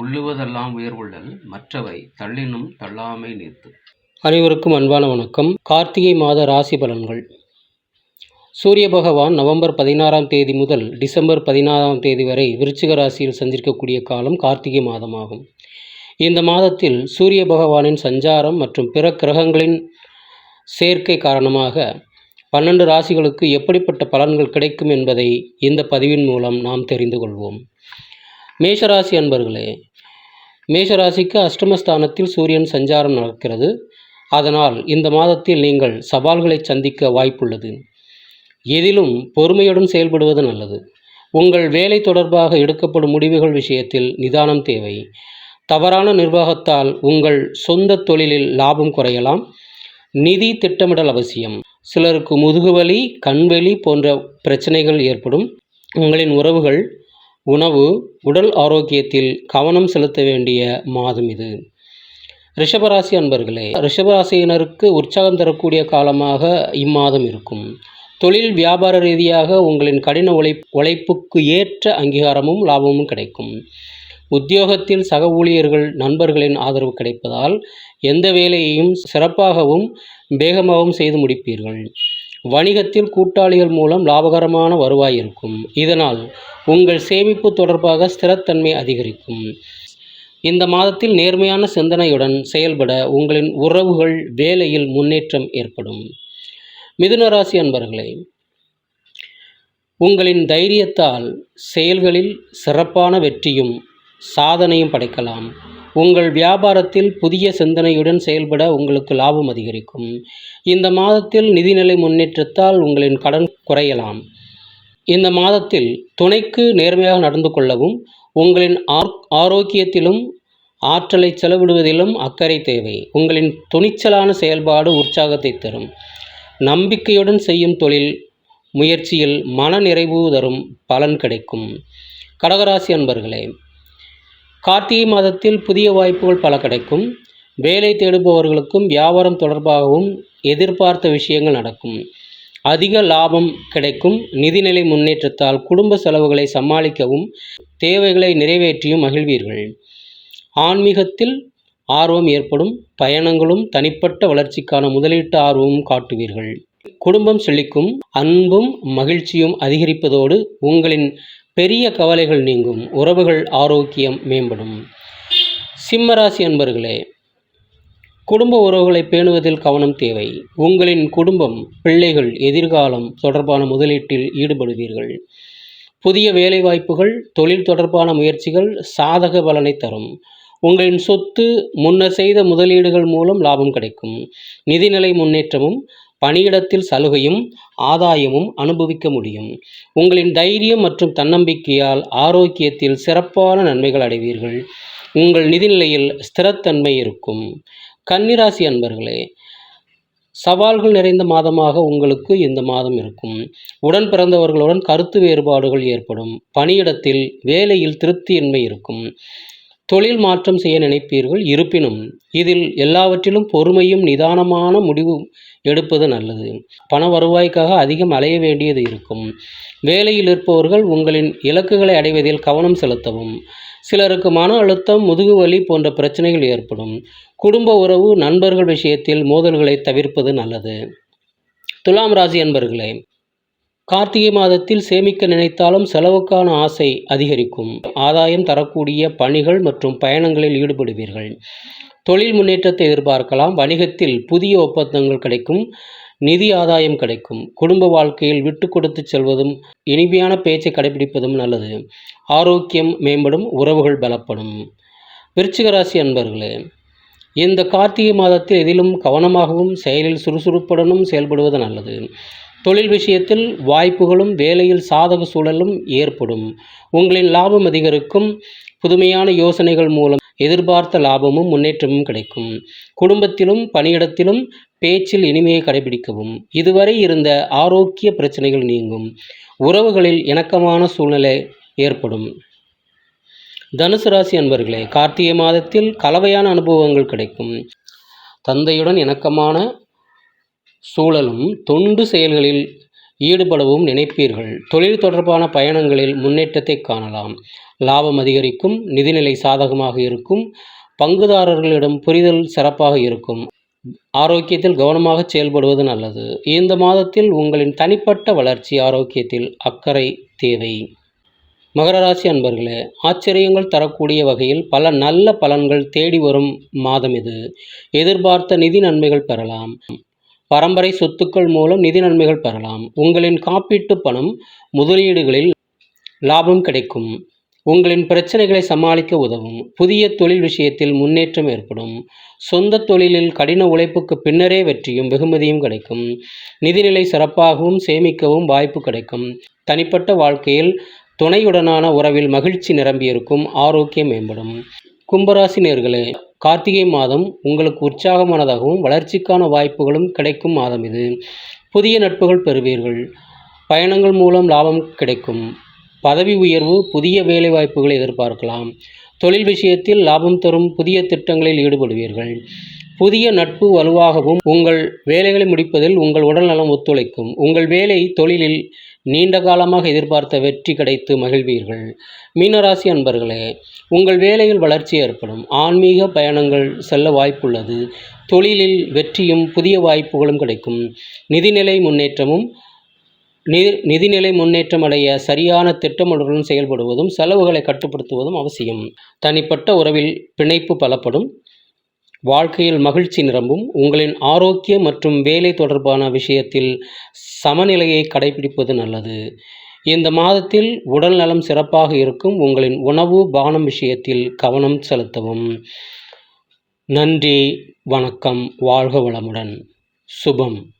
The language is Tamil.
உள்ளுவதெல்லாம் உயர்வுள்ளல் மற்றவை தள்ளினும் தள்ளாமை நீர்த்து. அனைவருக்கும் அன்பான வணக்கம். கார்த்திகை மாத ராசி பலன்கள். சூரிய பகவான் நவம்பர் 16ஆம் தேதி முதல் டிசம்பர் 16ஆம் தேதி வரை விருச்சிக ராசியில் சஞ்சரிக்கக்கூடிய காலம் கார்த்திகை மாதமாகும். இந்த மாதத்தில் சூரிய பகவானின் சஞ்சாரம் மற்றும் பிற கிரகங்களின் சேர்க்கை காரணமாக 12 ராசிகளுக்கு எப்படிப்பட்ட பலன்கள் கிடைக்கும் என்பதை இந்த பதிவின் மூலம் நாம் தெரிந்து கொள்வோம். மேஷராசி அன்பர்களே, மேஷராசிக்கு அஷ்டமஸ்தானத்தில் சூரியன் சஞ்சாரம் நடக்கிறது. அதனால் இந்த மாதத்தில் நீங்கள் சவால்களை சந்திக்க வாய்ப்புள்ளது. எதிலும் பொறுமையுடன் செயல்படுவது நல்லது. உங்கள் வேலை தொடர்பாக எடுக்கப்படும் முடிவுகள் விஷயத்தில் நிதானம் தேவை. தவறான நிர்வாகத்தால் உங்கள் சொந்த தொழிலில் லாபம் குறையலாம். நிதி திட்டமிடல் அவசியம். சிலருக்கு முதுகுவலி, கண்வலி போன்ற பிரச்சனைகள் ஏற்படும். உங்களின் உறவுகள், உணவு, உடல் ஆரோக்கியத்தில் கவனம் செலுத்த வேண்டிய மாதம் இது. ரிஷபராசி அன்பர்களே, ரிஷபராசியினருக்கு உற்சாகம் தரக்கூடிய காலமாக இம்மாதம் இருக்கும். தொழில் வியாபார ரீதியாக உங்களின் கடின உழைப்புக்கு ஏற்ற அங்கீகாரமும் லாபமும் கிடைக்கும். உத்தியோகத்தில் சக ஊழியர்கள், நண்பர்களின் ஆதரவு கிடைப்பதால் எந்த வேலையையும் சிறப்பாகவும் வேகமாகவும் செய்து முடிப்பீர்கள். வணிகத்தில் கூட்டாளிகள் மூலம் லாபகரமான வருவாய் இருக்கும். இதனால் உங்கள் சேமிப்பு தொடர்பாக ஸ்திரத்தன்மை அதிகரிக்கும். இந்த மாதத்தில் நேர்மையான சிந்தனையுடன் செயல்பட உங்களின் உறவுகள், வேலையில் முன்னேற்றம் ஏற்படும். மிதுன ராசி அன்பர்களே, உங்களின் தைரியத்தால் செயல்களில் சிறப்பான வெற்றியும் சாதனையும் படைக்கலாம். உங்கள் வியாபாரத்தில் புதிய சிந்தனையுடன் செயல்பட உங்களுக்கு லாபம் அதிகரிக்கும். இந்த மாதத்தில் நிதிநிலை முன்னேற்றத்தால் உங்களின் கடன் குறையலாம். இந்த மாதத்தில் துணைக்கு நேர்மையாக நடந்து கொள்ளவும் உங்களின் ஆரோக்கியத்திலும் ஆற்றலை செலவிடுவதிலும் அக்கறை தேவை. உங்களின் துணிச்சலான செயல்பாடு உற்சாகத்தை தரும். நம்பிக்கையுடன் செய்யும் தொழில் முயற்சியில் மன நிறைவு தரும் பலன் கிடைக்கும். கடகராசி அன்பர்களே, கார்த்திகை மாதத்தில் புதிய வாய்ப்புகள் பல கிடைக்கும். வேலை தேடுபவர்களுக்கும் வியாபாரம் தொடர்பாகவும் எதிர்பார்த்த விஷயங்கள் நடக்கும். அதிக லாபம் கிடைக்கும். நிதிநிலை முன்னேற்றத்தால் குடும்ப செலவுகளை சமாளிக்கவும் தேவைகளை நிறைவேற்றியும் மகிழ்வீர்கள். ஆன்மீகத்தில் ஆர்வம் ஏற்படும். பயணங்களும் தனிப்பட்ட வளர்ச்சிக்கான முதலீட்டு ஆர்வமும் காட்டுவீர்கள். குடும்பம் செழிக்கும். அன்பும் மகிழ்ச்சியும் அதிகரிப்பதோடு உங்களின் பெரிய கவலைகள் நீங்கும். உறவுகள் ஆரோக்கியம் மேம்படும். சிம்மராசி அன்பர்களே, குடும்ப உறவுகளை பேணுவதில் கவனம் தேவை. உங்களின் குடும்பம், பிள்ளைகள் எதிர்காலம் தொடர்பான முதலீட்டில் ஈடுபடுவீர்கள். புதிய வேலைவாய்ப்புகள், தொழில் தொடர்பான முயற்சிகள் சாதக பலனை தரும். உங்களின் சொத்து, முன்னர் செய்த முதலீடுகள் மூலம் லாபம் கிடைக்கும். நிதிநிலை முன்னேற்றமும் பணியிடத்தில் சலுகையும் ஆதாயமும் அனுபவிக்க முடியும். உங்களின் தைரியம் மற்றும் தன்னம்பிக்கையால் ஆரோக்கியத்தில் சிறப்பான நன்மைகள் அடைவீர்கள். உங்கள் நிதிநிலையில் ஸ்திரத்தன்மை இருக்கும். கன்னிராசி அன்பர்களே, சவால்கள் நிறைந்த மாதமாக உங்களுக்கு இந்த மாதம் இருக்கும். உடன் பிறந்தவர்களுடன் கருத்து வேறுபாடுகள் ஏற்படும். பணியிடத்தில் வேலையில் திருப்தியின்மை இருக்கும். தொழில் மாற்றம் செய்ய நினைப்பீர்கள். இருப்பினும் இதில் எல்லாவற்றிலும் பொறுமையும் நிதானமான முடிவு எடுப்பது நல்லது. பண வருவாய்க்காக அதிகம் அலைய வேண்டியது இருக்கும். வேலையில் இருப்பவர்கள் உங்களின் இலக்குகளை அடைவதில் கவனம் செலுத்தவும். சிலருக்கு மன அழுத்தம், முதுகுவலி போன்ற பிரச்சனைகள் ஏற்படும். குடும்ப உறவு, நண்பர்கள் விஷயத்தில் மோதல்களை தவிர்ப்பது நல்லது. துலாம் ராசி அன்பர்களே, கார்த்திகை மாதத்தில் சேமிக்க நினைத்தாலும் செலவுக்கான ஆசை அதிகரிக்கும். ஆதாயம் தரக்கூடிய பணிகள் மற்றும் பயணங்களில் ஈடுபடுவீர்கள். தொழில் முன்னேற்றத்தை எதிர்பார்க்கலாம். வணிகத்தில் புதிய ஒப்பந்தங்கள் கிடைக்கும். நிதி ஆதாயம் கிடைக்கும். குடும்ப வாழ்க்கையில் விட்டு கொடுத்து செல்வதும் இனிமையான பேச்சை கடைபிடிப்பதும் நல்லது. ஆரோக்கியம் மேம்படும். உறவுகள் பலப்படும். விருச்சிக ராசி அன்பர்களே, இந்த கார்த்திகை மாதத்தில் எதிலும் கவனமாகவும் செயலில் சுறுசுறுப்புடனும் செயல்படுவது நல்லது. தொழில் விஷயத்தில் வாய்ப்புகளும் வேலையில் சாதக சூழலும் ஏற்படும். உங்களின் லாபம் அதிகரிக்கும். புதுமையான யோசனைகள் மூலம் எதிர்பார்த்த லாபமும் முன்னேற்றமும் கிடைக்கும். குடும்பத்திலும் பணியிடத்திலும் பேச்சில் இனிமையை கடைபிடிக்கவும். இதுவரை இருந்த ஆரோக்கிய பிரச்சனைகள் நீங்கும். உறவுகளில் இணக்கமான சூழ்நிலை ஏற்படும். தனுசு ராசி அன்பர்களே, கார்த்திகை மாதத்தில் கலவையான அனுபவங்கள் கிடைக்கும். தந்தையுடன் இணக்கமான சூழலும் தொண்டு செயல்களில் ஈடுபடவும் நினைப்பீர்கள். தொழில் தொடர்பான பயணங்களில் முன்னேற்றத்தை காணலாம். லாபம் அதிகரிக்கும். நிதிநிலை சாதகமாக இருக்கும். பங்குதாரர்களிடம் புரிதல் சிறப்பாக இருக்கும். ஆரோக்கியத்தில் கவனமாக செயல்படுவது நல்லது. இந்த மாதத்தில் உங்களின் தனிப்பட்ட வளர்ச்சி, ஆரோக்கியத்தில் அக்கறை தேவை. மகர ராசி அன்பர்களே, ஆச்சரியங்கள் தரக்கூடிய வகையில் பல நல்ல பலன்கள் தேடி வரும் மாதம் இது. எதிர்பார்த்த நிதி நன்மைகள் பெறலாம். பரம்பரை சொத்துக்கள் மூலம் நிதி நன்மைகள் பெறலாம். உங்களின் காப்பீட்டு பணம், முதலீடுகளில் லாபம் கிடைக்கும். உங்களின் பிரச்சனைகளை சமாளிக்க உதவும். புதிய தொழில் விஷயத்தில் முன்னேற்றம் ஏற்படும். சொந்த தொழிலில் கடின உழைப்புக்கு பின்னரே வெற்றியும் வெகுமதியும் கிடைக்கும். நிதிநிலை சிறப்பாகவும் சேமிக்கவும் வாய்ப்பு கிடைக்கும். தனிப்பட்ட வாழ்க்கையில் துணையுடனான உறவில் மகிழ்ச்சி நிரம்பியிருக்கும். ஆரோக்கியம் மேம்படும். கும்பராசி நேயர்களே, கார்த்திகை மாதம் உங்களுக்கு உற்சாகமானதாகவும் வளர்ச்சிக்கான வாய்ப்புகளும் கிடைக்கும் மாதம் இது. புதிய நட்புகள் பெறுவீர்கள். பயணங்கள் மூலம் லாபம் கிடைக்கும். பதவி உயர்வு, புதிய வேலை வாய்ப்புகளை எதிர்பார்க்கலாம். தொழில் விஷயத்தில் லாபம் தரும் புதிய திட்டங்களில் ஈடுபடுவீர்கள். புதிய நட்பு வலுவாகவும் உங்கள் வேலைகளை முடிப்பதில் உங்கள் உடல் நலம் ஒத்துழைக்கும். உங்கள் வேலை தொழிலில் நீண்ட காலமாக எதிர்பார்த்த வெற்றி கிடைத்து மகிழ்வீர்கள். மீனராசி அன்பர்களே, உங்கள் வேலையில் வளர்ச்சி ஏற்படும். ஆன்மீக பயணங்கள் செல்ல வாய்ப்புள்ளது. தொழிலில் வெற்றியும் புதிய வாய்ப்புகளும் கிடைக்கும். நிதிநிலை முன்னேற்றம் அடைய சரியான திட்டமிடலுடன் செயல்படுவதும் செலவுகளை கட்டுப்படுத்துவதும் அவசியம். தனிப்பட்ட உறவில் பிணைப்பு பலப்படும். வாழ்க்கையில் மகிழ்ச்சி நிரம்பும். உங்களின் ஆரோக்கியம் மற்றும் வேலை தொடர்பான விஷயத்தில் சமநிலையை கடைபிடிப்பது நல்லது. இந்த மாதத்தில் உடல் நலம் சிறப்பாக இருக்கும். உங்களின் உணவு, பானம் விஷயத்தில் கவனம் செலுத்தவும். நன்றி, வணக்கம். வாழ்க வளமுடன். சுபம்.